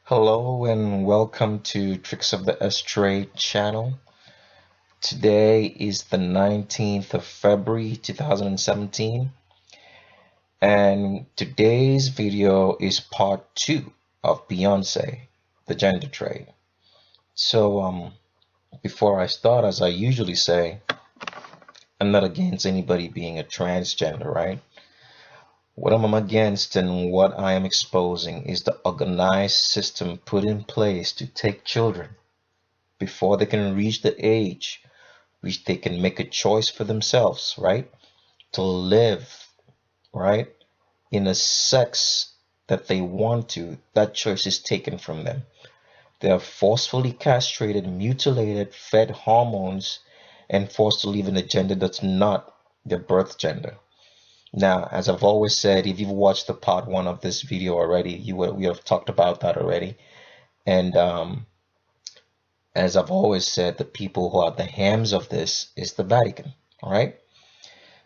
Hello and welcome to Tricks of the Astray channel. Today is the 19th of February 2017, and today's video is part 2 of Beyonce, the gender trade. So before I start, as I usually say, I'm not against anybody being a transgender, right? What I'm against and what I am exposing is the organized system put in place to take children before they can reach the age which they can make a choice for themselves, right? To live, right? In a sex that they want to, that choice is taken from them. They are forcefully castrated, mutilated, fed hormones, and forced to live in a gender that's not their birth gender. Now, as I've always said, if you've watched the part 1 of this video already, we have talked about that already. And as I've always said, the people who are the hams of this is the Vatican. All right.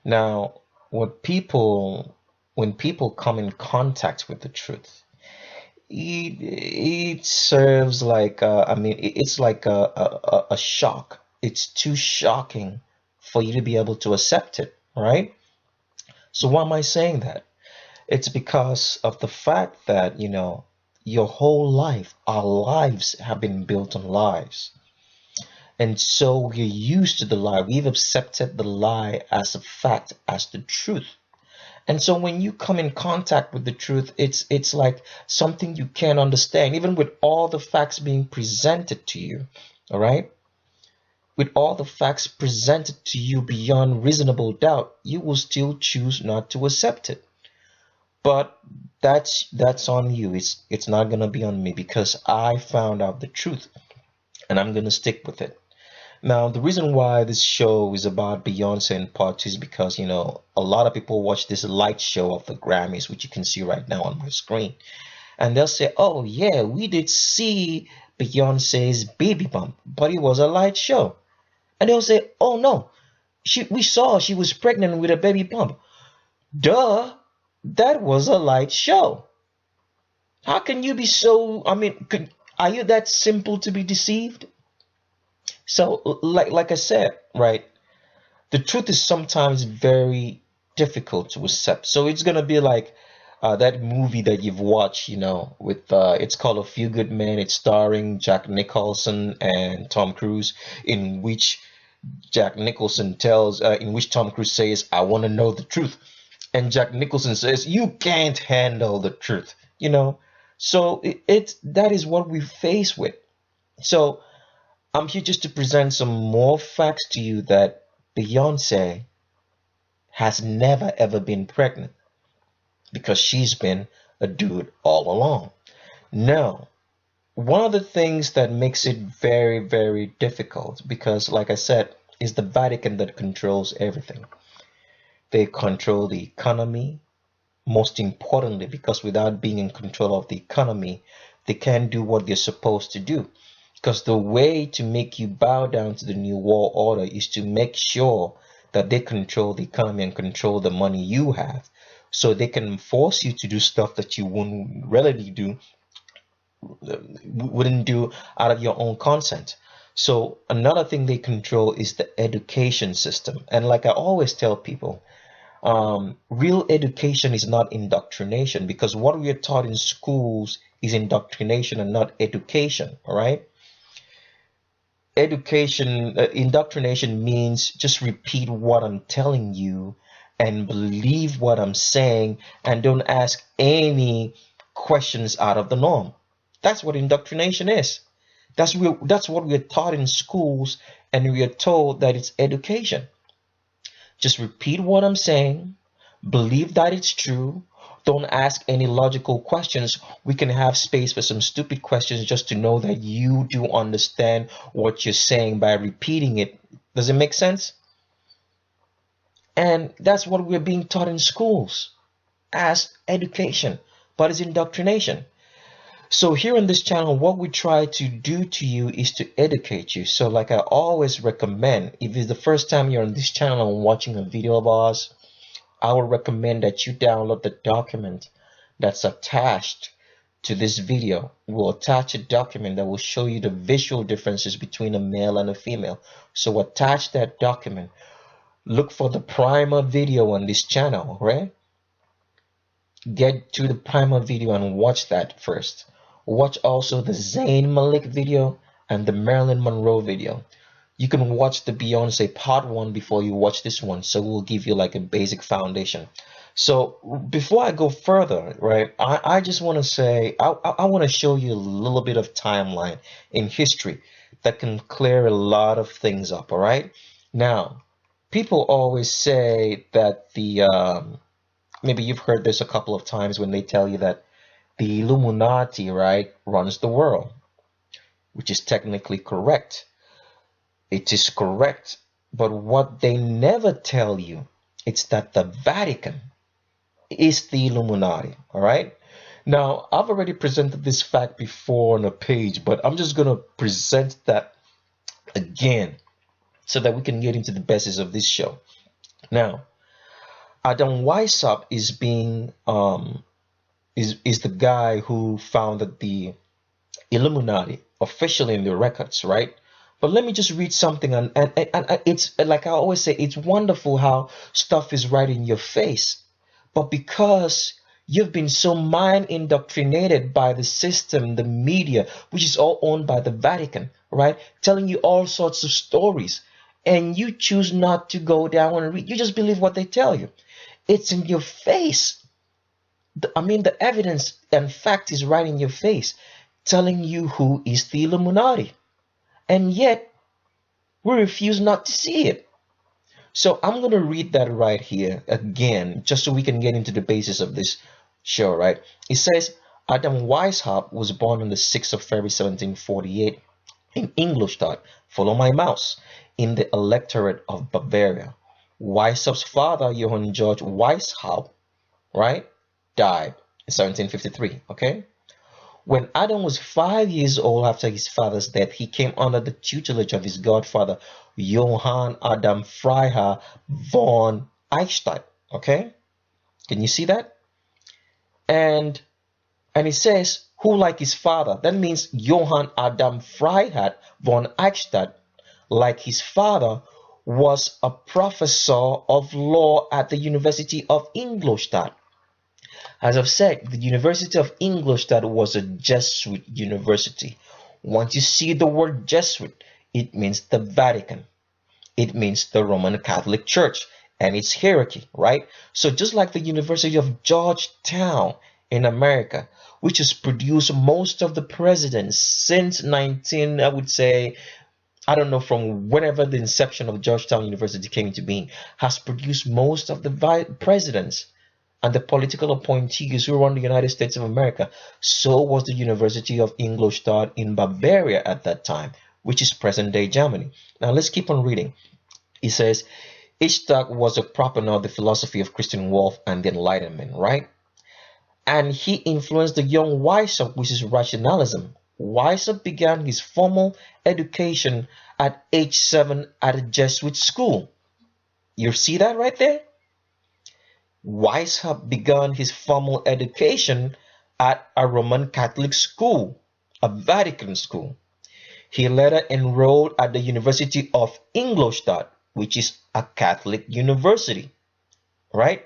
Now, when people come in contact with the truth, it serves like it's like a shock. It's too shocking for you to be able to accept it, right? So why am I saying that? It's because of the fact that your whole life, our lives have been built on lies. And so we're used to the lie. We've accepted the lie as a fact, as the truth. And so when you come in contact with the truth, it's like something you can't understand, even with all the facts being presented to you. All right? With all the facts presented to you beyond reasonable doubt, you will still choose not to accept it. But that's on you. It's not gonna be on me because I found out the truth and I'm gonna stick with it. Now, the reason why this show is about Beyonce in part 2 is because, a lot of people watch this light show of the Grammys, which you can see right now on my screen. And they'll say, oh, yeah, we did see Beyonce's baby bump, but it was a light show. And they'll say, oh, no, we saw she was pregnant with a baby bump. Duh, that was a light show. How can you be so, are you that simple to be deceived? So, like I said, right, the truth is sometimes very difficult to accept. So it's gonna be like that movie that you've watched, with it's called A Few Good Men. It's starring Jack Nicholson and Tom Cruise, in which in which Tom Cruise says, "I want to know the truth," and Jack Nicholson says, "You can't handle the truth," So that is what we face with. So I'm here just to present some more facts to you that Beyonce has never ever been pregnant because she's been a dude all along. Now, one of the things that makes it very, very difficult, because like I said, is the Vatican that controls everything. They control the economy, most importantly, because without being in control of the economy, they can't do what they're supposed to do. Because the way to make you bow down to the New World Order is to make sure that they control the economy and control the money you have. So they can force you to do stuff that you wouldn't do out of your own consent. So another thing they control is the education system. And like I always tell people, real education is not indoctrination, because what we are taught in schools is indoctrination and not education. All right. Indoctrination means just repeat what I'm telling you and believe what I'm saying and don't ask any questions out of the norm. That's what indoctrination is. That's what we're taught in schools, and we are told that it's education. Just repeat what I'm saying, believe that it's true, don't ask any logical questions. We can have space for some stupid questions just to know that you do understand what you're saying by repeating it. Does it make sense? And that's what we're being taught in schools as education, but it's indoctrination. So here on this channel, what we try to do to you is to educate you. So like I always recommend, if it's the first time you're on this channel and watching a video of ours, I would recommend that you download the document that's attached to this video, we'll attach a document that will show you the visual differences between a male and a female. So attach that document. Look for the primer video on this channel, right? Get to the primer video and watch that first. Watch also the Zayn Malik video and the Marilyn Monroe video. You can watch the Beyonce part 1 before you watch this one, so we'll give you like a basic foundation. So before I go further, right, I just want to say, I want to show you a little bit of timeline in history that can clear a lot of things up, all right? Now, people always say that maybe you've heard this a couple of times when they tell you that the Illuminati, right, runs the world, which is technically correct. It is correct, but what they never tell you is that the Vatican is the Illuminati, all right? Now, I've already presented this fact before on a page, but I'm just going to present that again so that we can get into the basis of this show. Now, Adam Weishaupt is being is the guy who founded the Illuminati officially in the records, right? But let me just read something, and it's like I always say, it's wonderful how stuff is right in your face. But because you've been so mind indoctrinated by the system, the media, which is all owned by the Vatican, right? Telling you all sorts of stories, and you choose not to go down and read. You just believe what they tell you. It's in your face. The evidence and fact is right in your face, telling you who is the Illuminati. And yet, we refuse not to see it. So I'm going to read that right here again, just so we can get into the basis of this show, right? It says, Adam Weishaupt was born on the 6th of February, 1748 in Ingolstadt, follow my mouse, in the electorate of Bavaria. Weishaupt's father, Johann Georg Weishaupt, right, died in 1753, okay? When Adam was 5 years old after his father's death, he came under the tutelage of his godfather, Johann Adam Freiherr von Eichstätt. Okay? Can you see that? And it says, who like his father? That means Johann Adam Freiherr von Eichstätt, like his father, was a professor of law at the University of Ingolstadt. As I've said, the University of Ingolstadt was a Jesuit university. Once you see the word Jesuit, it means the Vatican. It means the Roman Catholic Church and its hierarchy, right? So just like the University of Georgetown in America, which has produced most of the presidents since I would say, I don't know, from whenever the inception of Georgetown University came into being, has produced most of the presidents and the political appointees who run the United States of America. So was the University of Ingolstadt in Bavaria at that time, which is present-day Germany. Now let's keep on reading. It says, Eichstätt was a proponent of the philosophy of Christian wealth and the Enlightenment, right? And he influenced the young Weishaupt, which is rationalism. Weishaupt began his formal education at age 7 at a Jesuit school. You see that right there? Weishaupt began his formal education at a Roman Catholic school, a Vatican school. He later enrolled at the University of Ingolstadt, which is a Catholic university, right?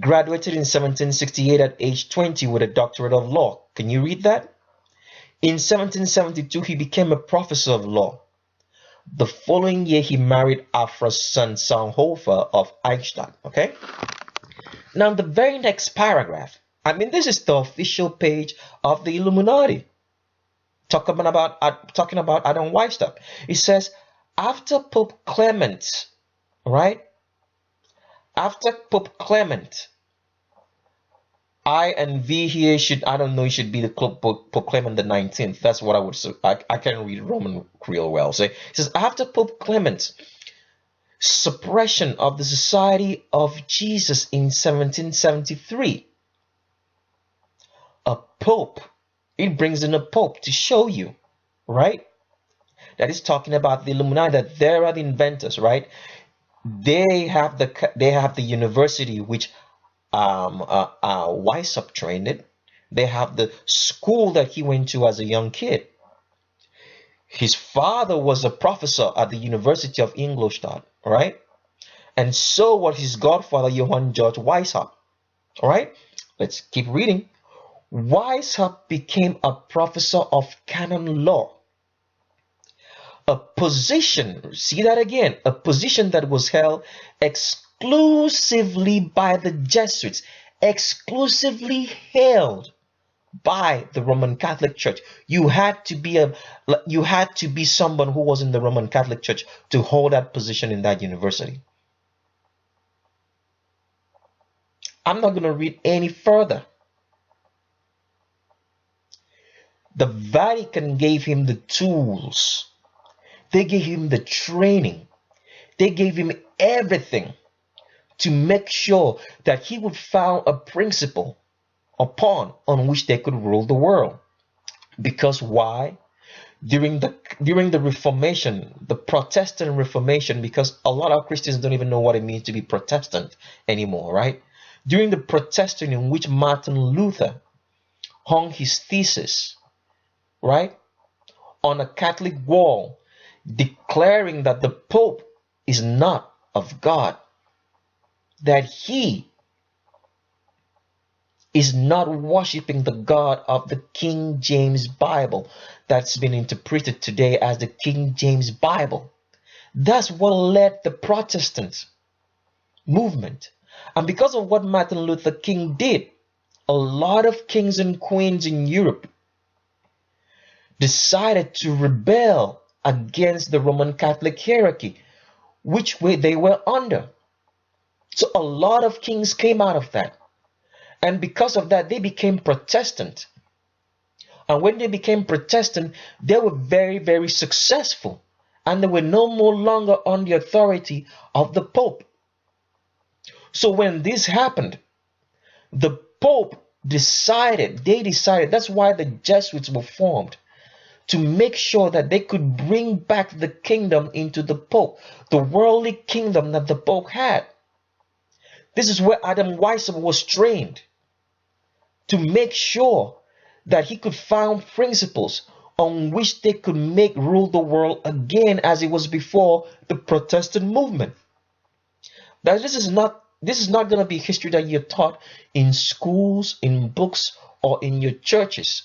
Graduated in 1768 at age 20 with a doctorate of law. Can you read that? In 1772, he became a professor of law. The following year, he married Afra Sanhofer of Eichstätt, okay? Now, the very next paragraph, this is the official page of the Illuminati, talking about Adam Weishaupt. It says, after Pope Clement, right? After Pope Clement, I and V here should, I don't know, it should be the Pope Clement the 19th. That's what I would say. I can't read Roman real well. So it says, after Pope Clement, suppression of the Society of Jesus in 1773. A pope. It brings in a pope to show you, right? That is talking about the Illuminati, that they are the inventors, right? They have the university which Weishaupt trained it, They have the school that he went to as a young kid. His father was a professor at the University of Ingolstadt, right? And so was his godfather, Johann George Weishaupt, all right? Let's keep reading. Weishaupt became a professor of canon law, a position, see that again, a position that was held exclusively by the Jesuits, exclusively held by the Roman Catholic Church. You had to be someone who was in the Roman Catholic Church to hold that position in that university. I'm not going to read any further. The Vatican gave him the tools. They gave him the training. They gave him everything to make sure that he would found a principle on which they could rule the world. Because why? During the Reformation, the Protestant Reformation, because a lot of Christians don't even know what it means to be Protestant anymore, right? During the Protestant, in which Martin Luther hung his thesis, right, on a Catholic wall, declaring that the Pope is not of God, that he is not worshiping the God of the King James Bible that's been interpreted today as the King James Bible. That's what led the Protestant movement. And because of what Martin Luther King did, a lot of kings and queens in Europe decided to rebel against the Roman Catholic hierarchy, which way they were under. So a lot of kings came out of that. And because of that, they became Protestant. And when they became Protestant, they were very, very successful. And they were no longer on the authority of the Pope. So when this happened, the Pope decided, that's why the Jesuits were formed, to make sure that they could bring back the kingdom into the Pope, the worldly kingdom that the Pope had. This is where Adam Weishaupt was trained, to make sure that he could found principles on which they could rule the world again as it was before the Protestant movement. Now, this is not going to be history that you're taught in schools, in books, or in your churches,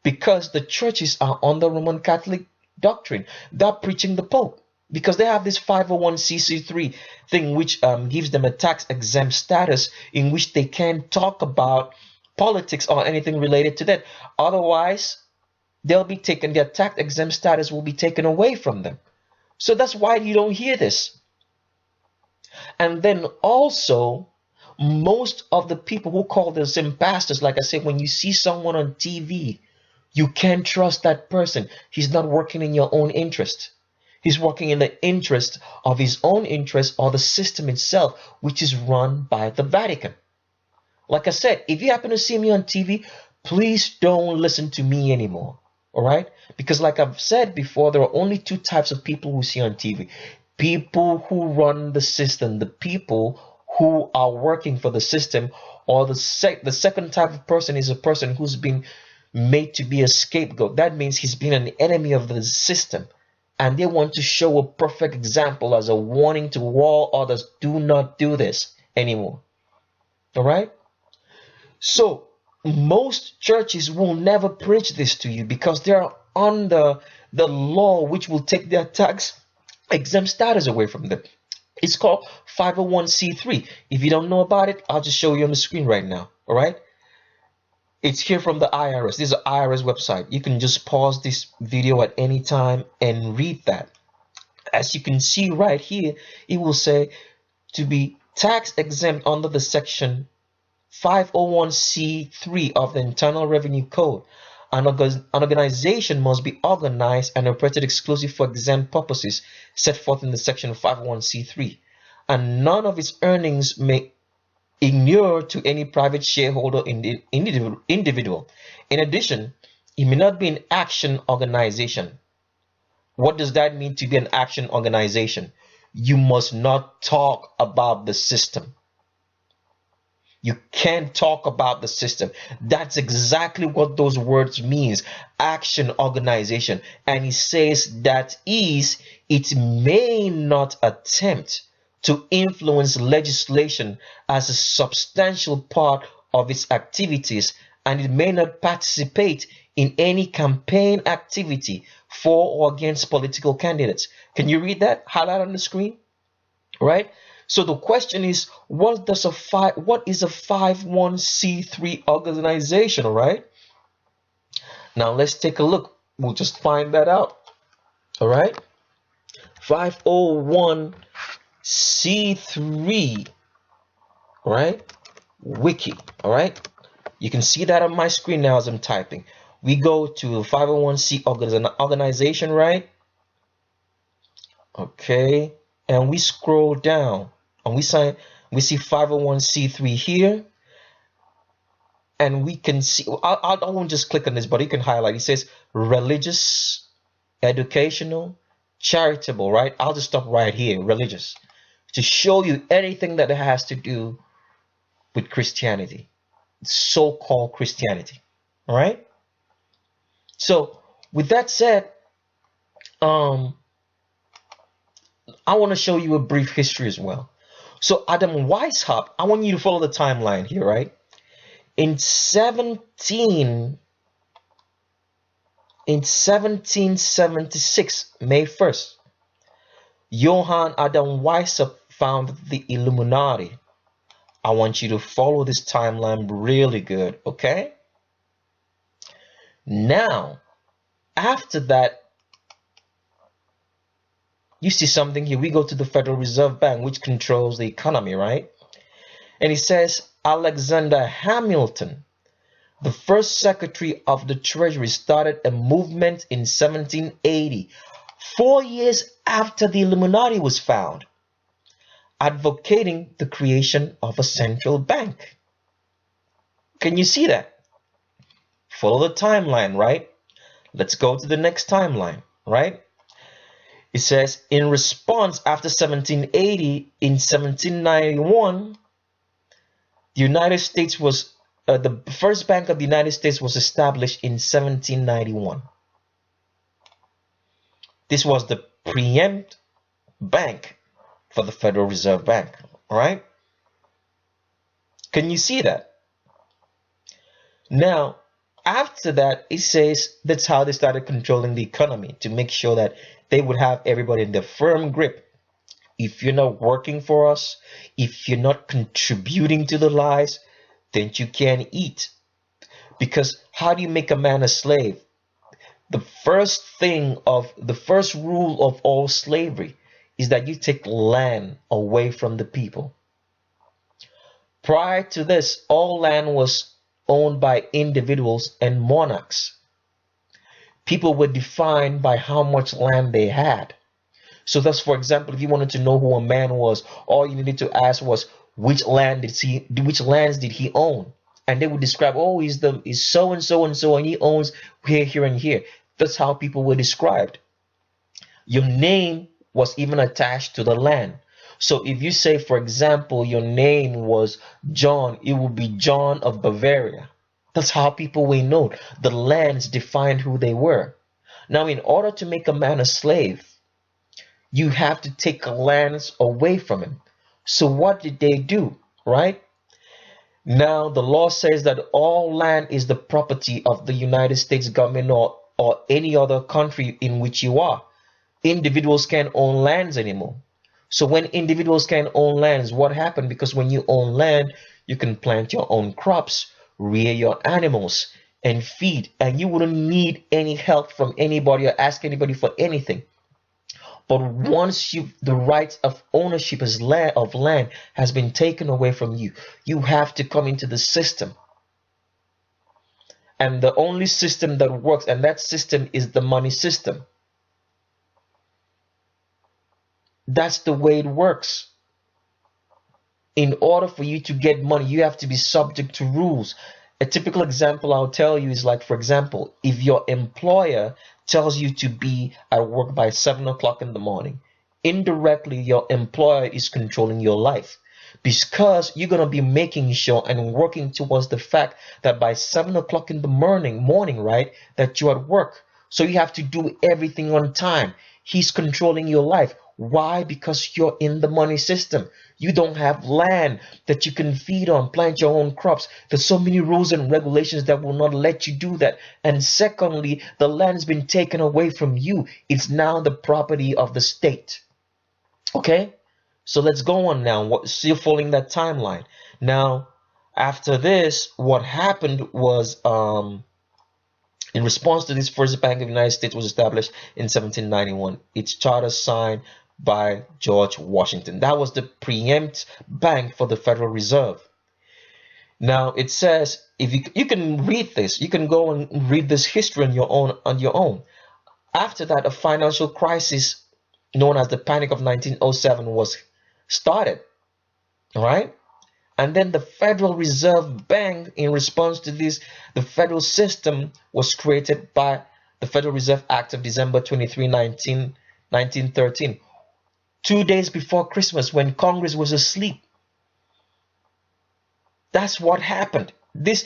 because the churches are on the Roman Catholic doctrine. They're preaching the Pope because they have this 501c3 thing, which gives them a tax-exempt status in which they can't talk about politics or anything related to that. Otherwise, their tax-exempt status will be taken away from them. So that's why you don't hear this. And then also, most of the people who call themselves pastors, like I said, when you see someone on TV, you can't trust that person. He's not working in your own interest. He's working in the interest of his own interest or the system itself, which is run by the Vatican. Like I said, if you happen to see me on TV, please don't listen to me anymore. All right? Because like I've said before, there are only two types of people who see on TV. People who run the system, the people who are working for the system, or the second type of person is a person who's been made to be a scapegoat. That means he's been an enemy of the system, and they want to show a perfect example as a warning to all others: do not do this anymore. All right? So most churches will never preach this to you because they are under the law, which will take their tax exempt status away from them. It's called 501c3. If you don't know about it, I'll just show you on the screen right now. All right? It's here from the IRS. This is an IRS website. You can just pause this video at any time and read that. As you can see right here, it will say to be tax exempt under the section 501c3 of the Internal Revenue Code. An organization must be organized and operated exclusively for exempt purposes set forth in the section 501c3, and none of its earnings may inure to any private shareholder individual. In addition, it may not be an action organization. What does that mean to be an action organization? You must not talk about the system. You can't talk about the system. That's exactly what those words means. Action organization. And he says that is, it may not attempt to influence legislation as a substantial part of its activities, and it may not participate in any campaign activity for or against political candidates. Can you read that? Highlight on the screen, right? So the question is, what is a 501c3 organization, all right? Now let's take a look. We'll just find that out, all right? 501c3, all right? Wiki, all right? You can see that on my screen now as I'm typing. We go to 501c organization, right? Okay, and we scroll down and we see 501c3 here, and we can see, I won't just click on this, but you can highlight. It says religious, educational, charitable, right? I'll just stop right here, religious, to show you anything that has to do with Christianity, so-called Christianity, all right? So with that said, I want to show you a brief history as well. So Adam Weishaupt, I want you to follow the timeline here, right? In 1776, May 1st, Johann Adam Weishaupt founded the Illuminati. I want you to follow this timeline really good, okay? Now, after that, you see something here. We go to the Federal Reserve Bank, which controls the economy, right? And it says Alexander Hamilton, the first Secretary of the Treasury, started a movement in 1780, 4 years after the Illuminati was found, advocating the creation of a central bank. Can you see that? Follow the timeline, right? Let's go to the next timeline, right? It says, in response, after 1780, in 1791, the United States was, the first bank of the United States was established in 1791. This was the preempt bank for the Federal Reserve Bank, all right? Can you see that? Now, after that, it says that's how they started controlling the economy, to make sure that they would have everybody in their firm grip. If you're not working for us, if you're not contributing to the lies, then you can't eat. Because how do you make a man a slave? The first rule of all slavery is that you take land away from the people. Prior to this, all land was owned by individuals and monarchs. People were defined by how much land they had. So thus, for example, if you wanted to know who a man was, all you needed to ask was which lands did he own? And they would describe, oh, he's so and so and so, and he owns here, here, and here. That's how people were described. Your name was even attached to the land. So if you say, for example, your name was John, it would be John of Bavaria. That's how people were known. The lands defined who they were. Now, in order to make a man a slave, you have to take lands away from him. So what did they do, right? Now, the law says that all land is the property of the United States government or any other country in which you are. Individuals can't own lands anymore. So when individuals can own lands, what happened? Because when you own land, you can plant your own crops, rear your animals, and feed, and you wouldn't need any help from anybody or ask anybody for anything. But once the right of ownership of land has been taken away from you, you have to come into the system. And the only system that works, and that system is the money system. That's the way it works. In order for you to get money, you have to be subject to rules. A typical example I'll tell you is like, for example, if your employer tells you to be at work by 7 o'clock in the morning, indirectly your employer is controlling your life, because you're going to be making sure and working towards the fact that by 7 o'clock in the morning, right, that you're at work. So you have to do everything on time. He's controlling your life. Why? Because you're in the money system. You don't have land that you can feed on, plant your own crops. There's so many rules and regulations that will not let you do that. And secondly, the land's been taken away from you. It's now the property of the state. Okay? So let's go on now. Still following that timeline. Now, after this, what happened was, in response to this, First Bank of the United States was established in 1791. Its charter signed by George Washington. That was the preempt bank for the Federal Reserve. Now it says, if you can read this, you can go and read this history on your own. After that, a financial crisis known as the Panic of 1907 was started. All right. And then the Federal Reserve Bank, in response to this, the federal system was created by the Federal Reserve Act of December 23, 1913, 2 days before Christmas, when Congress was asleep. That's what happened. This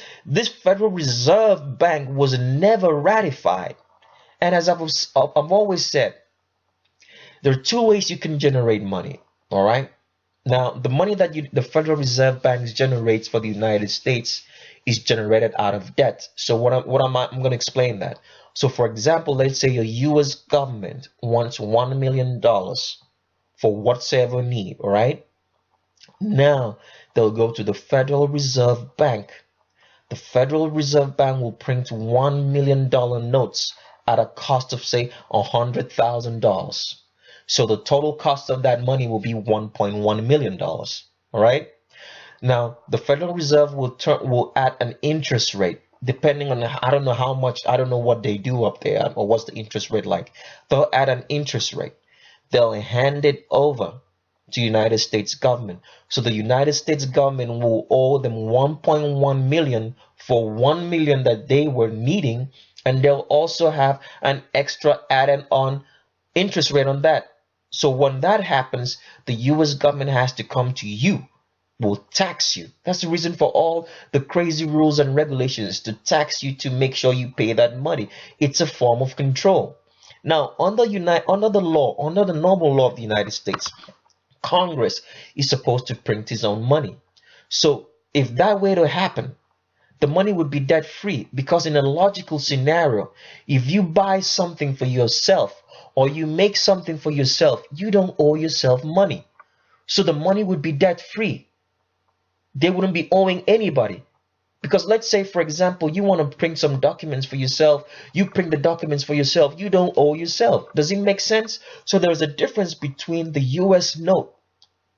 Federal Reserve Bank was never ratified. And as I've always said, there are two ways you can generate money. All right. Now, the money that the Federal Reserve Bank generates for the United States is generated out of debt. So I'm going to explain that. So, for example, let's say your U.S. government wants $1 million for whatsoever need, all right? Now, they'll go to the Federal Reserve Bank. The Federal Reserve Bank will print $1 million notes at a cost of, say, $100,000. So the total cost of that money will be $1.1 million. All right. Now the Federal Reserve will add an interest rate depending on, I don't know how much, I don't know what they do up there or what's the interest rate like. They'll add an interest rate. They'll hand it over to United States government. So the United States government will owe them 1.1 million for 1 million that they were needing, and they'll also have an extra added on interest rate on that. So when that happens, the US government has to come to you, will tax you. That's the reason for all the crazy rules and regulations, to tax you, to make sure you pay that money. It's a form of control. Now, under the normal law of the United States, Congress is supposed to print its own money. So if that were to happen, the money would be debt free, because in a logical scenario, if you buy something for yourself or you make something for yourself, you don't owe yourself money. So the money would be debt free. They wouldn't be owing anybody. Because let's say, for example, you want to print some documents for yourself. You print the documents for yourself. You don't owe yourself. Does it make sense? So there's a difference between the US note.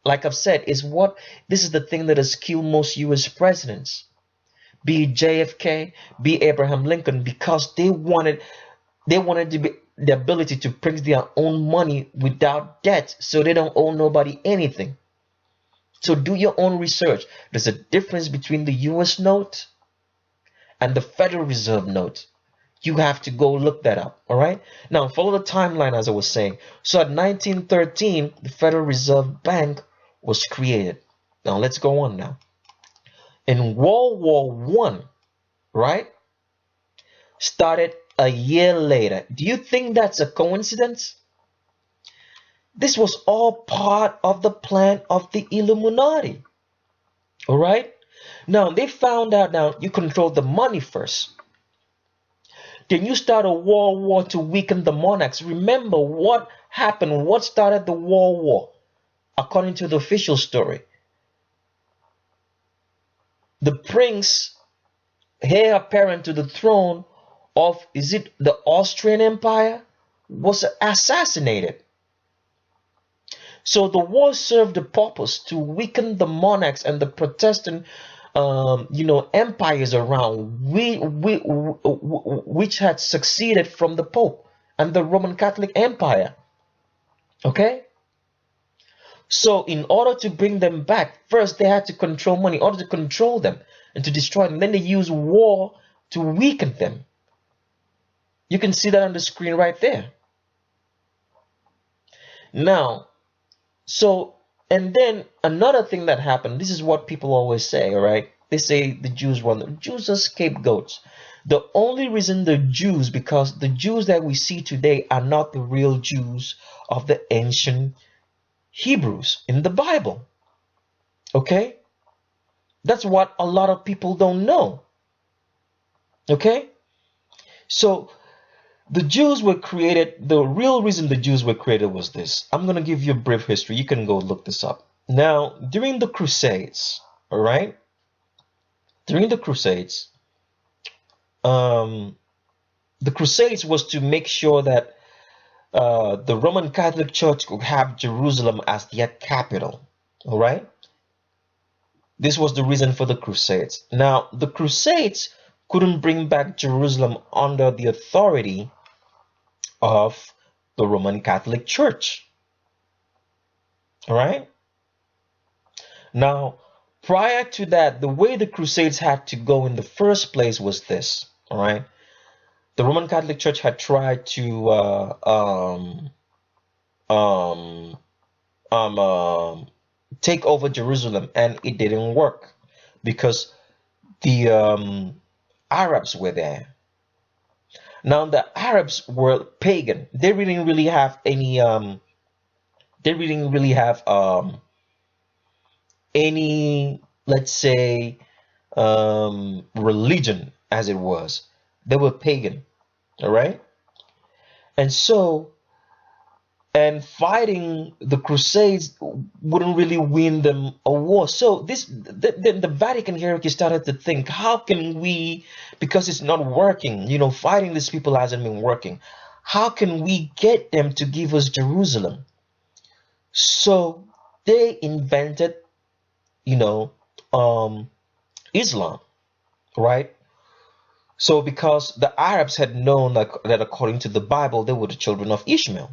Like I've said, this is the thing that has killed most US presidents. Be JFK, be Abraham Lincoln, because they wanted the ability to print their own money without debt, so they don't owe nobody anything. So do your own research. There's a difference between the US note and the Federal Reserve note. You have to go look that up. All right. Now follow the timeline as I was saying. So at 1913, the Federal Reserve Bank was created. Now let's go on now. In World War I, right, started a year later. Do you think that's a coincidence? This was all part of the plan of the Illuminati. All right. Now they found out, now you control the money first. Then you start a world war to weaken the monarchs. Remember what happened? What started the world war? According to the official story, the prince, heir apparent to the throne of, is it the Austrian Empire, was assassinated. So the war served the purpose to weaken the monarchs and the Protestant empires around, which had succeeded from the Pope and the Roman Catholic Empire. Okay? So in order to bring them back, first they had to control money. In order to control them and to destroy them, then they used war to weaken them. You can see that on the screen right there. Now, so And then another thing that happened, this is what people always say, all right? They say the Jews are scapegoats. The only reason the Jews, because the Jews that we see today are not the real Jews of the ancient Hebrews in the Bible. Okay? That's what a lot of people don't know. Okay? So the Jews were created, the real reason the Jews were created was this. I'm going to give you a brief history. You can go look this up. Now, during the Crusades, all right? During um, the Crusades was to make sure that the Roman Catholic Church could have Jerusalem as their capital, all right? This was the reason for the Crusades. Now, the Crusades couldn't bring back Jerusalem under the authority of the Roman Catholic Church. All right. Now, prior to that, the way the Crusades had to go in the first place was this. All right. The Roman Catholic Church had tried to take over Jerusalem, and it didn't work because the Arabs were there. Now the Arabs were pagan. They didn't really have any any, let's say, religion as it was. They were pagan. All right. And so, and fighting the Crusades wouldn't really win them a war. So the Vatican hierarchy started to think, how can we, because it's not working, you know, fighting these people hasn't been working, how can we get them to give us Jerusalem? So they invented, you know, Islam, right? So because the Arabs had known that according to the Bible, they were the children of Ishmael.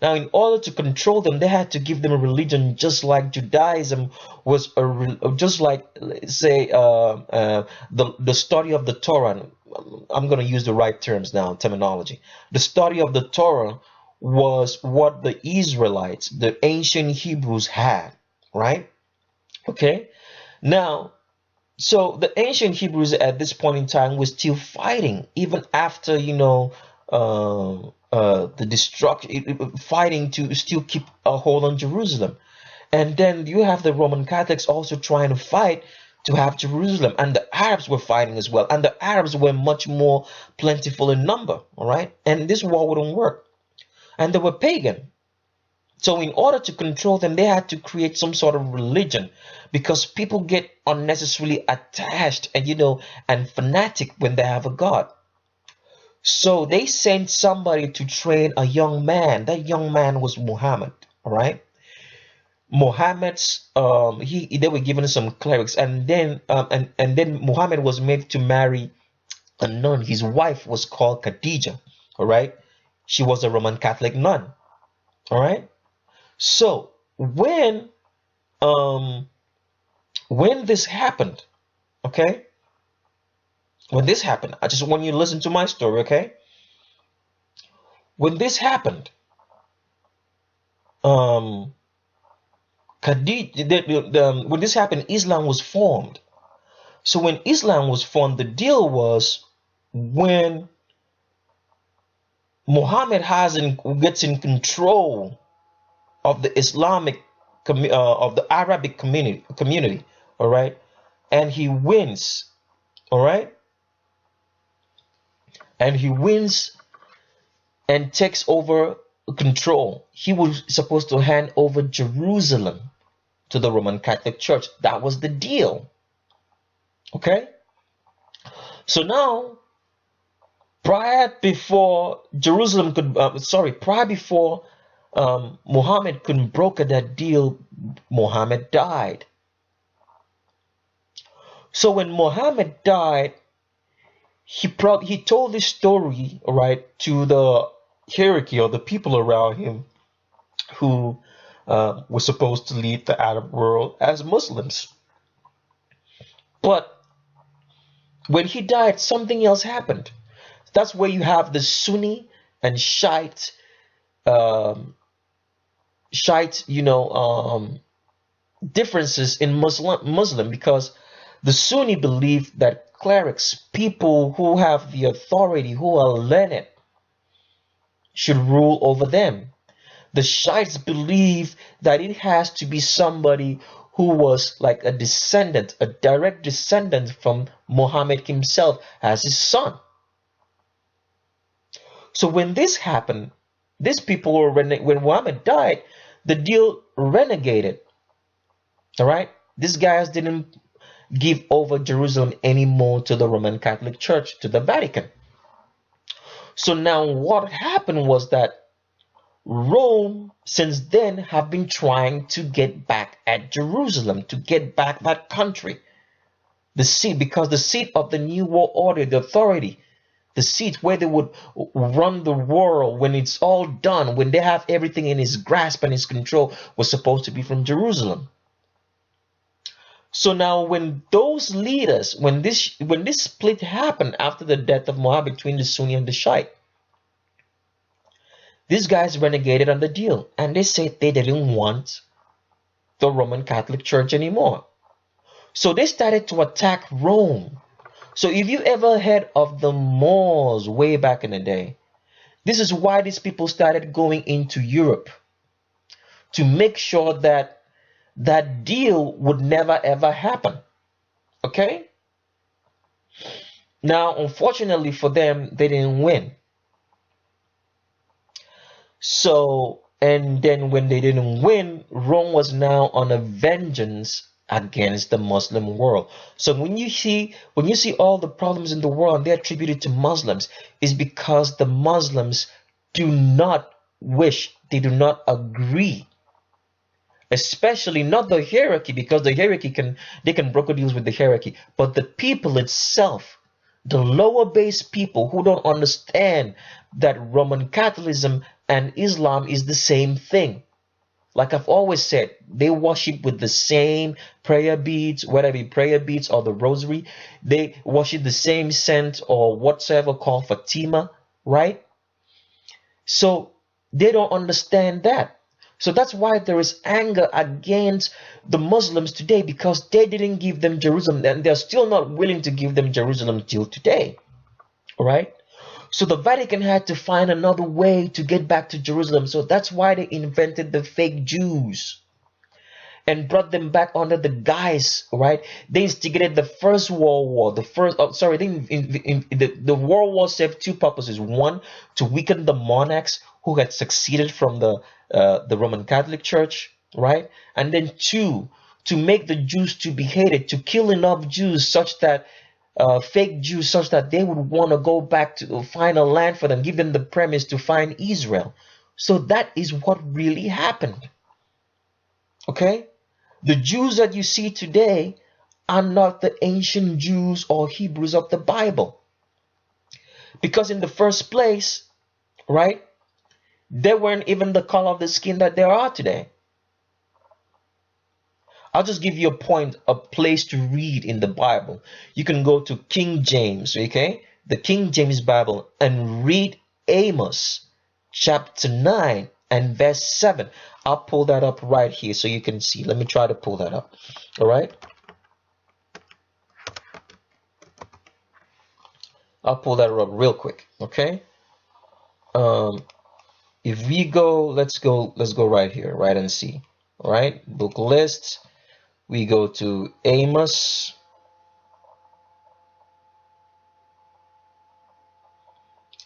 Now, in order to control them, they had to give them a religion, just like Judaism was just like, say, the study of the Torah. I'm going to use the right terms now, terminology. The study of the Torah was what the Israelites, the ancient Hebrews, had, right? Okay. Now, so the ancient Hebrews at this point in time were still fighting, even after, you know, the destruction, fighting to still keep a hold on Jerusalem. And then you have the Roman Catholics also trying to fight to have Jerusalem, and the Arabs were fighting as well, and the Arabs were much more plentiful in number, all right? And this war wouldn't work, and they were pagan. So in order to control them, they had to create some sort of religion, because people get unnecessarily attached and, you know, and fanatic when they have a god. So they sent somebody to train a young man. That young man was Muhammad. All right. Muhammad's they were given some clerics, and then Muhammad was made to marry a nun. His wife was called Khadija. All right. She was a Roman Catholic nun. All right. So when this happened, okay, when this happened, I just want you to listen to my story, okay? When this happened, when this happened, Islam was formed. So when Islam was formed, the deal was when Muhammad gets in control of the Islamic of the Arabic community, all right, and he wins, all right, and he wins and takes over control. He was supposed to hand over Jerusalem to the Roman Catholic Church. That was the deal. Okay? So now, prior before Muhammad couldn't broker that deal, Muhammad died. So when Muhammad died, he told this story, right, to the hierarchy or the people around him who were supposed to lead the Arab world as Muslims. But when he died, something else happened. That's where you have the Sunni and Shiite Shite, differences in Muslim, because the Sunni believe that clerics, people who have the authority, who are learned, should rule over them. The Shiites believe that it has to be somebody who was like a descendant, a direct descendant from Muhammad himself as his son. So when this happened, these people were when Muhammad died, the deal renegated. All right, these guys didn't give over Jerusalem anymore to the Roman Catholic Church, to the Vatican. So now what happened was that Rome, since then, have been trying to get back at Jerusalem, to get back that country, the seat, because the seat of the New World Order, the authority, the seat where they would run the world when it's all done, when they have everything in his grasp and his control, was supposed to be from Jerusalem. So now when those leaders, when this split happened after the death of Muhammad between the Sunni and the Shiite, these guys renegated on the deal, and they said they didn't want the Roman Catholic Church anymore. So they started to attack Rome. So if you ever heard of the Moors way back in the day, this is why these people started going into Europe, to make sure that that deal would never ever happen. Okay? Now, unfortunately for them, they didn't win. So, and then when they didn't win, Rome was now on a vengeance against the Muslim world. So when you see all the problems in the world and they're attributed to Muslims, is because the Muslims do not wish, they do not agree, especially not the hierarchy, because the hierarchy they can broker deals with the hierarchy, but the people itself, the lower base people who don't understand that Roman Catholicism and Islam is the same thing. Like I've always said, they worship with the same prayer beads, whether it be prayer beads or the rosary. They worship the same saint or whatsoever called Fatima, right? So they don't understand that. So that's why there is anger against the Muslims today, because they didn't give them Jerusalem, and they're still not willing to give them Jerusalem till today. All right? So the Vatican had to find another way to get back to Jerusalem. So that's why they invented the fake Jews and brought them back under the guise, right? They instigated the First World War. The World War served two purposes. One, to weaken the monarchs who had succeeded from the Roman Catholic Church, right? And then two, to make the Jews to be hated, to kill enough Jews such that fake Jews, such that they would want to go back to find a land for them, give them the premise to find Israel. So that is what really happened. Okay? The Jews that you see today are not the ancient Jews or Hebrews of the Bible. Because in the first place, right, they weren't even the color of the skin that they are today. I'll just give you a place to read in the Bible. You can go to King James, okay? The King James Bible, and read Amos chapter 9 and verse 7. I'll pull that up right here so you can see. Let me try to pull that up. All right? I'll pull that up real quick, okay? If we go, let's go right here, right, and see. All right? Book list. We go to Amos.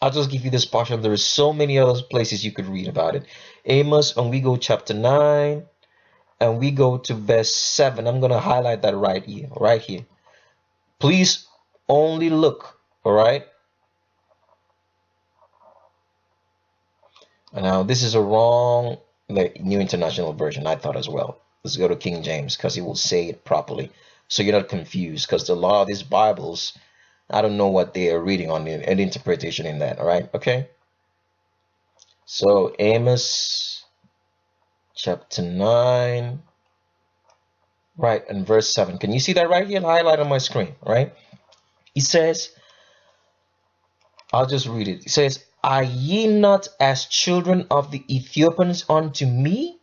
I'll just give you this portion. There is so many other places you could read about it. Amos, and we go chapter 9, and we go to verse 7. I'm going to highlight that right here. Please only look, all right? Now, this is a wrong, New International Version, I thought as well. Let's go to King James, because he will say it properly, so you're not confused, because a lot of these Bibles, I don't know what they are reading on an interpretation in that. All right, okay? So Amos chapter 9, right, and verse 7. Can you see that right here? Highlight on my screen, right? He says, I'll just read it. It says, "Are ye not as children of the Ethiopians unto me?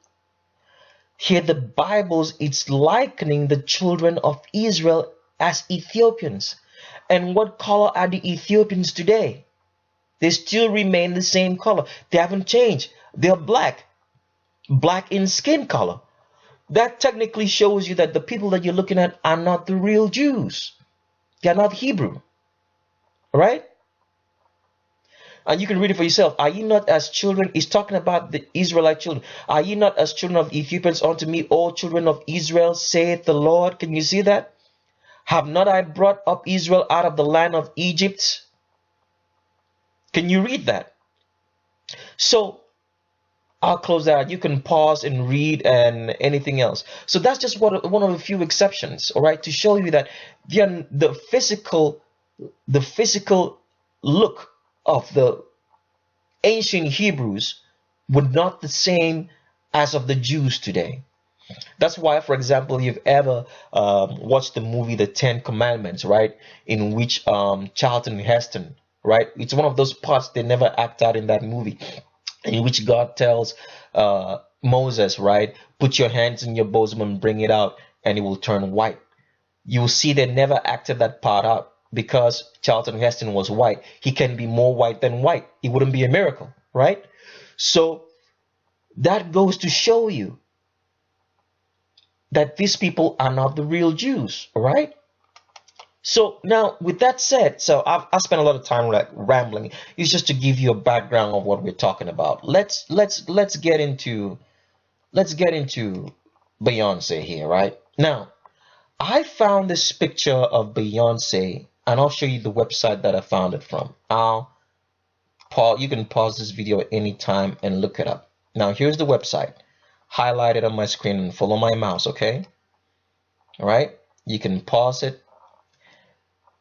Here the Bible's it's likening the children of Israel as Ethiopians. And what color are the Ethiopians today? They still remain the same color. They haven't changed. They're black. Black in skin color. That technically shows you that the people that you're looking at are not the real Jews. They're not Hebrew. Right? And you can read it for yourself. Are you not as children? He's talking about the Israelite children. Are you not as children of Ethiopians unto me, all children of Israel, saith the Lord? Can you see that? Have not I brought up Israel out of the land of Egypt? Can you read that? So I'll close that. You can pause and read and anything else. So that's just one of the few exceptions, all right, to show you that the physical look of the ancient Hebrews were not the same as of the Jews today. That's why, for example, you've ever watched the movie The Ten Commandments, right? In which Charlton Heston, right? It's one of those parts they never act out in that movie, in which God tells Moses, right? Put your hands in your bosom and bring it out, and it will turn white. You will see they never acted that part out because Charlton Heston was white. He can be more white than white. It wouldn't be a miracle, right? So that goes to show you that these people are not the real Jews, all right? So now, with that said, so I spent a lot of time like rambling. It's just to give you a background of what we're talking about. Let's get into Beyonce here, right? Now, I found this picture of Beyonce, and I'll show you the website that I found it from. You can pause this video anytime and look it up. Now, here's the website. Highlight it on my screen and follow my mouse, okay? All right? You can pause it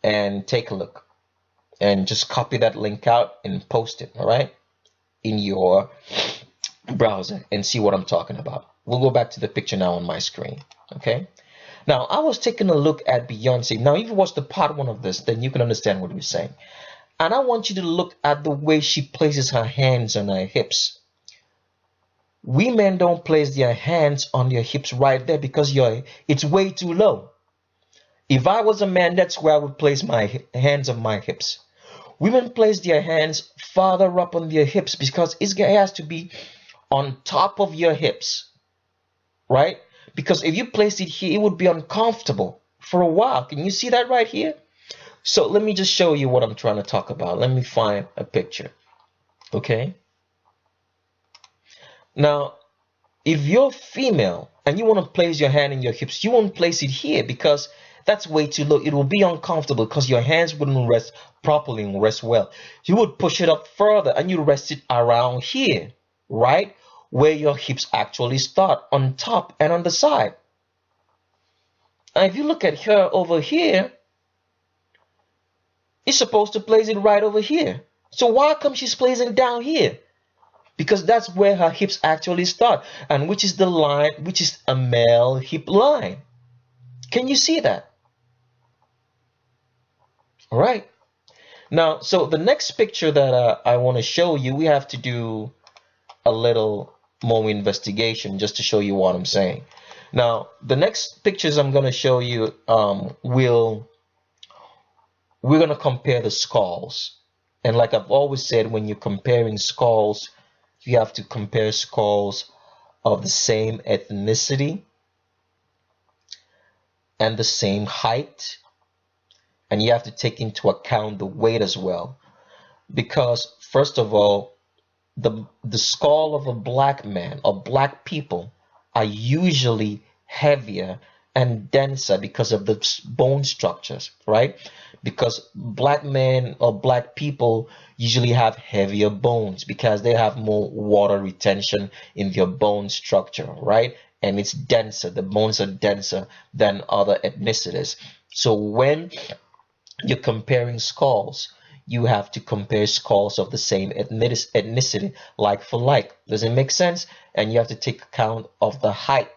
and take a look. And just copy that link out and post it, all right? In your browser and see what I'm talking about. We'll go back to the picture now on my screen, okay? Now, I was taking a look at Beyonce. Now, if you watch the part one of this, then you can understand what we're saying. And I want you to look at the way she places her hands on her hips. Women don't place their hands on their hips right there because it's way too low. If I was a man, that's where I would place my hands on my hips. Women place their hands farther up on their hips because it has to be on top of your hips, right? Because if you place it here, it would be uncomfortable for a while. Can you see that right here? So let me just show you what I'm trying to talk about. Let me find a picture, okay? Now, if you're female and you want to place your hand in your hips, you won't place it here because that's way too low. It will be uncomfortable because your hands wouldn't rest properly and rest well. You would push it up further and you rest it around here, right? Where your hips actually start, on top and on the side. And if you look at her over here, it's supposed to place it right over here. So why come she's placing it down here? Because that's where her hips actually start, and which is the line, which is a male hip line. Can you see that? All right. Now, so the next picture that I want to show you, we have to do a little more investigation just to show you what I'm saying. Now, the next pictures I'm going to show you, we're going to compare the skulls. And like I've always said, when you're comparing skulls, you have to compare skulls of the same ethnicity and the same height. And you have to take into account the weight as well. Because first of all, the skull of a black man or black people are usually heavier and denser because of the bone structures, right? Because black men or black people usually have heavier bones because they have more water retention in their bone structure, right? And it's denser. The bones are denser than other ethnicities. So when you're comparing skulls, you have to compare skulls of the same ethnicity, like for like. Does it make sense? And you have to take account of the height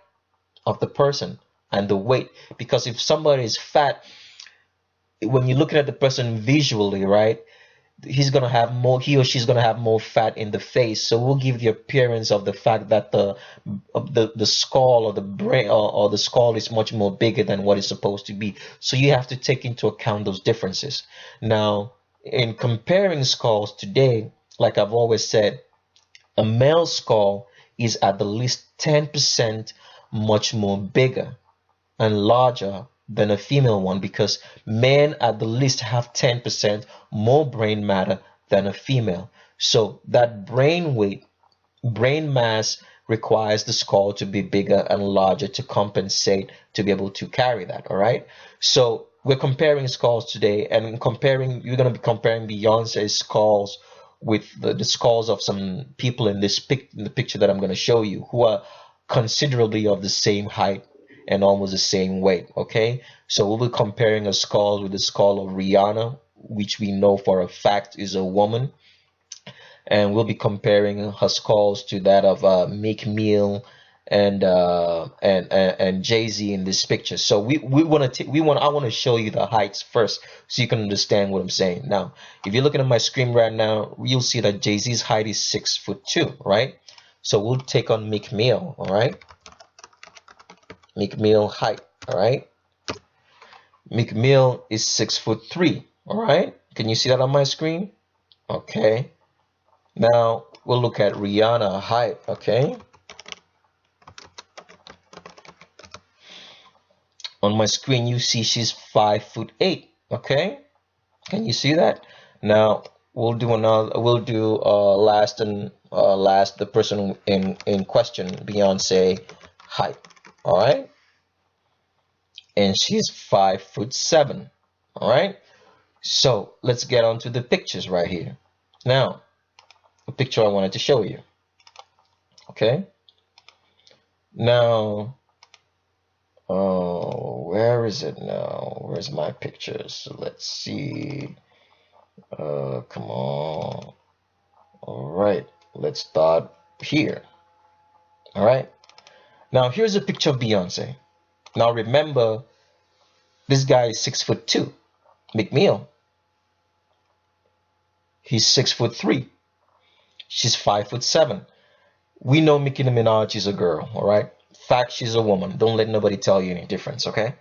of the person and the weight. Because if somebody is fat, when you're looking at the person visually, right, he's gonna have more, he or she's gonna have more fat in the face, so we'll give the appearance of the fact that the skull or the brain or the skull is much more bigger than what it's supposed to be. So you have to take into account those differences. Now, in comparing skulls today, like I've always said, a male skull is at the least 10% much more bigger and larger than a female one, because men at the least have 10% more brain matter than a female. So that brain weight, brain mass requires the skull to be bigger and larger to compensate to be able to carry that. All right. So we're comparing skulls today, and you're going to be comparing Beyonce's skulls with the skulls of some people in in the picture that I'm going to show you, who are considerably of the same height and almost the same weight. Okay, so we'll be comparing a skull with the skull of Rihanna, which we know for a fact is a woman, and we'll be comparing her skulls to that of Meek Mill and Jay-Z in this picture. So I want to show you the heights first so you can understand what I'm saying. Now, if you're looking at my screen right now, you'll see that Jay-Z's height is 6'2", right? So we'll take on Meek Mill, all right? Meek Mill height, all right? Meek Mill is 6'3", all right? Can you see that on my screen? Okay. Now we'll look at Rihanna height, okay? On my screen, you see she's 5'8", okay? Can you see that? Now we'll do last the person in question, Beyonce height, all right? And she's 5'7", all right? So let's get on to the pictures right here. Now, the picture I wanted to show you, okay? Now, where is it now? Where's my pictures? Let's see. Come on. All right, let's start here. All right. Now here's a picture of Beyonce. Now remember, this guy is 6'2", Meek Mill. He's 6'3". She's 5'7". We know Nicki Minaj is a girl, all right? Fact, she's a woman. Don't let nobody tell you any difference, okay?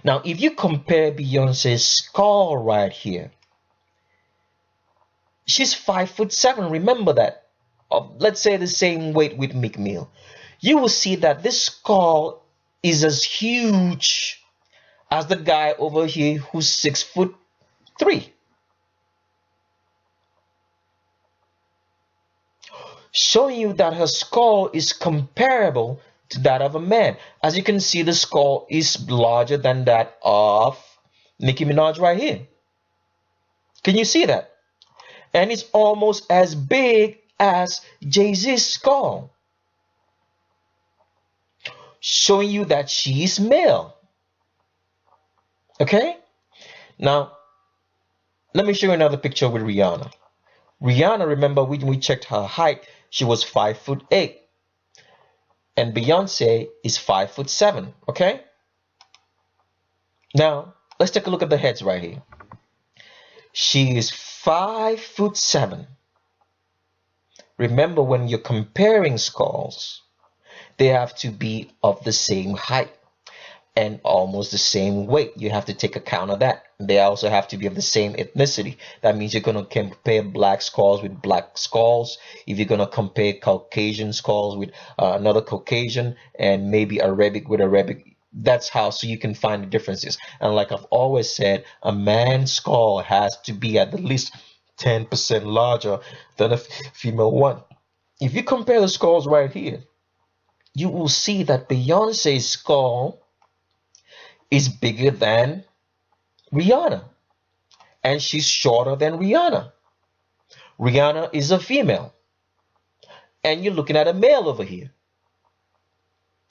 Now, if you compare Beyonce's skull right here, she's 5'7". Remember that. Let's say the same weight with Meek Mill. You will see that this skull is as huge as the guy over here who's 6'3". Showing you that her skull is comparable to that of a man. As you can see, the skull is larger than that of Nicki Minaj right here. Can you see that? And it's almost as big as Jay-Z's skull, showing you that she's male. Okay? Now, let me show you another picture with Rihanna. Rihanna, remember when we checked her height, she was 5'8", and Beyonce is 5'7". Okay. Now let's take a look at the heads right here. She is 5'7". Remember, when you're comparing skulls, they have to be of the same height and almost the same weight. You have to take account of that. They also have to be of the same ethnicity. That means you're going to compare black skulls with black skulls. If you're going to compare Caucasian skulls with another Caucasian, and maybe Arabic with Arabic, that's how, so you can find the differences. And like I've always said, a man's skull has to be at the least 10% larger than a female one. If you compare the skulls right here, you will see that Beyonce's skull is bigger than Rihanna, and she's shorter than Rihanna. Rihanna is a female, and you're looking at a male over here.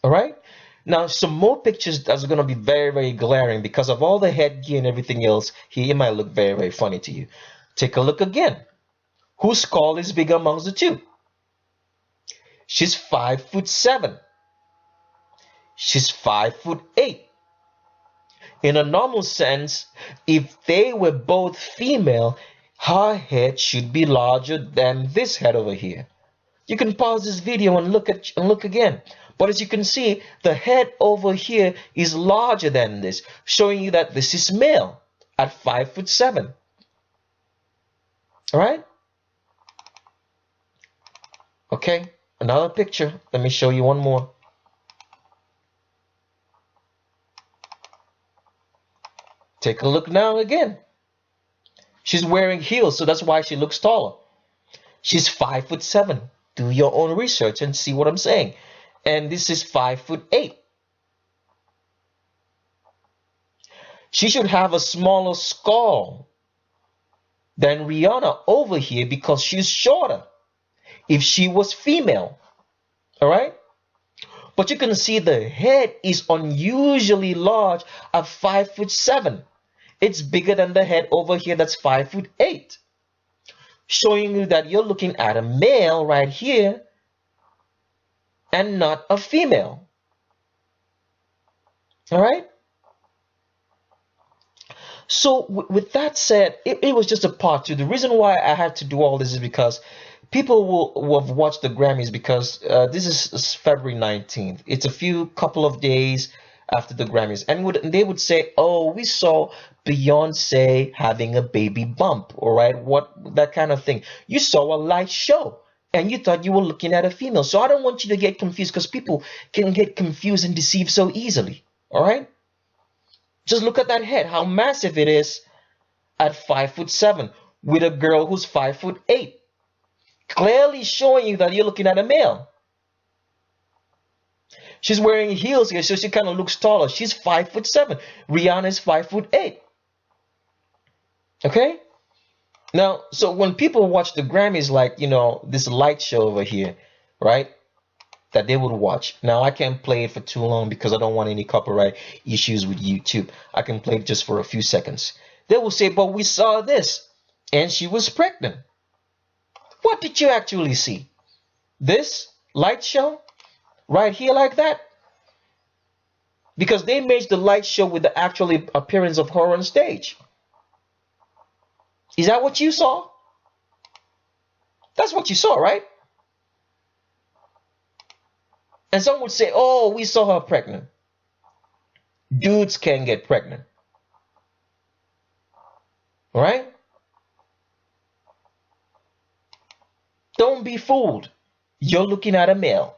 All right. Now, some more pictures that's going to be very, very glaring because of all the headgear and everything else here. It might look very, very funny to you. Take a look again. Whose skull is bigger amongst the two? She's 5'7". She's 5'8". In a normal sense, if they were both female, Her head should be larger than this head over here. You can pause this video and look again. But as you can see, the head over here is larger than this, showing you that this is male at 5'7". All right? Okay, another picture. Let me show you one more. Take a look now again. She's wearing heels, so that's why she looks taller. She's 5'7". Do your own research and see what I'm saying. And this is 5'8". She should have a smaller skull than Rihanna over here because she's shorter if she was female. All right? But you can see the head is unusually large at 5'7". It's bigger than the head over here that's 5'8", showing you that you're looking at a male right here and not a female. All right? So with that said, it was just a part two. The reason why I had to do all this is because people will have watched the Grammys because this is February 19th. It's a couple of days after the Grammys, and they would say, "Oh, we saw Beyonce having a baby bump," all right, that kind of thing. You saw a light show, and you thought you were looking at a female. So I don't want you to get confused because people can get confused and deceived so easily. All right, just look at that head, how massive it is at 5'7" with a girl who's 5'8", clearly showing you that you're looking at a male. She's wearing heels here, so she kind of looks taller. She's 5'7". Rihanna is 5'8". Okay? Now, so when people watch the Grammys, like, this light show over here, right? That they would watch. Now, I can't play it for too long because I don't want any copyright issues with YouTube. I can play it just for a few seconds. They will say, "But we saw this, and she was pregnant." What did you actually see? This light show? Right here like that? Because they made the light show with the actual appearance of her on stage. Is that what you saw? That's what you saw, right? And some would say, "Oh, we saw her pregnant." Dudes can get pregnant. All right? Don't be fooled. You're looking at a male.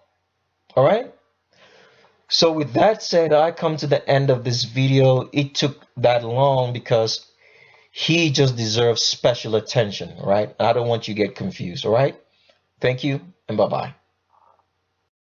All right? So with that said, I come to the end of this video. It took that long because he just deserves special attention, right? I don't want you to get confused, all right? Thank you, and bye-bye.